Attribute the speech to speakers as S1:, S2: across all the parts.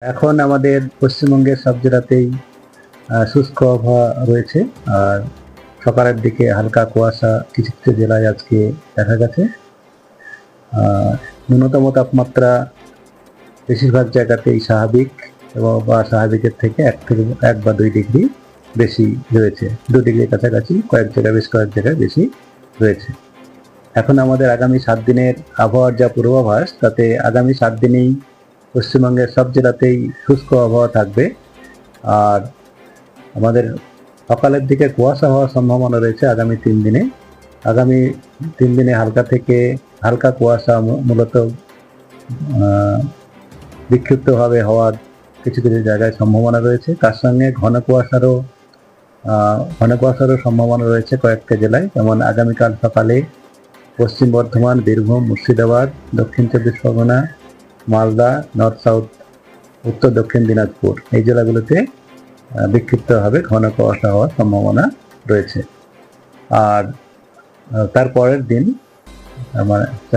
S1: এখন আমাদের পশ্চিমবঙ্গের সব জেলাতেই শুষ্ক আবহাওয়া রয়েছে। আর সকালের দিকে হালকা কুয়াশা কিছু কিছু জেলায় আজকে দেখা গেছে। ন্যূনতম তাপমাত্রা বেশিরভাগ জায়গাতেই স্বাভাবিক এবং স্বাভাবিকের থেকে 1 বা 2 ডিগ্রি বেশি রয়েছে। 2 ডিগ্রির কাছাকাছি কয়েক জায়গায়, বেশ কয়েক জায়গায় বেশি রয়েছে। এখন আমাদের আগামী 7 দিনের আবহাওয়ার যা পূর্বাভাস, তাতে আগামী 7 দিনেই পশ্চিমবঙ্গের সব জেলাতেই শুষ্ক আবহাওয়া থাকবে। আর আমাদের সকালের দিকে কুয়াশা হওয়ার সম্ভাবনা রয়েছে আগামী 3 দিনে। আগামী 3 দিনে হালকা থেকে হালকা কুয়াশা মূলত বিক্ষিপ্তভাবে হওয়ার কিছু কিছু জায়গায় সম্ভাবনা রয়েছে। তার সঙ্গে ঘন কুয়াশারও সম্ভাবনা রয়েছে কয়েকটা জেলায়। যেমন আগামীকাল সকালে পশ্চিম বর্ধমান, বীরভূম, মুর্শিদাবাদ, দক্ষিণ 24 পরগনা, মালদা, নর্থ সাউথ, উত্তর দক্ষিণ দিনাজপুর, এই জেলাগুলোতে বিক্ষিপ্তভাবে ঘন কুয়াশা হওয়ার সম্ভাবনা রয়েছে। আর তারপরের দিন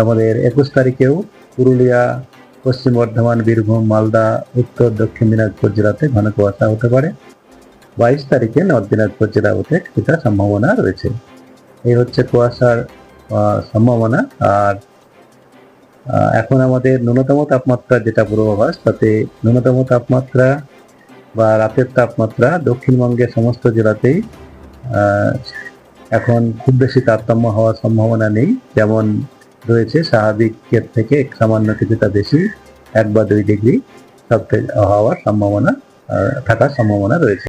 S1: আমাদের 21 তারিখেও পুরুলিয়া, পশ্চিম বর্ধমান, বীরভূম, মালদা, উত্তর দক্ষিণ দিনাজপুর জেলাতে ঘন কুয়াশা হতে পারে। 22 তারিখে নর্থ দিনাজপুর জেলা হতে কিছুটা সম্ভাবনা রয়েছে। এই হচ্ছে কুয়াশার সম্ভাবনা। আর এখন আমাদের ন্যূনতম তাপমাত্রা যেটা পূর্বাভাস, তাতে ন্যূনতম তাপমাত্রা বা রাতের তাপমাত্রা দক্ষিণবঙ্গের সমস্ত জেলাতেই এখন খুব বেশি তারতম্য হওয়ার সম্ভাবনা নেই। যেমন রয়েছে স্বাভাবিকের থেকে সামান্য কিছুটা বেশি 1 বা 2 ডিগ্রি হওয়ার সম্ভাবনা থাকার সম্ভাবনা রয়েছে।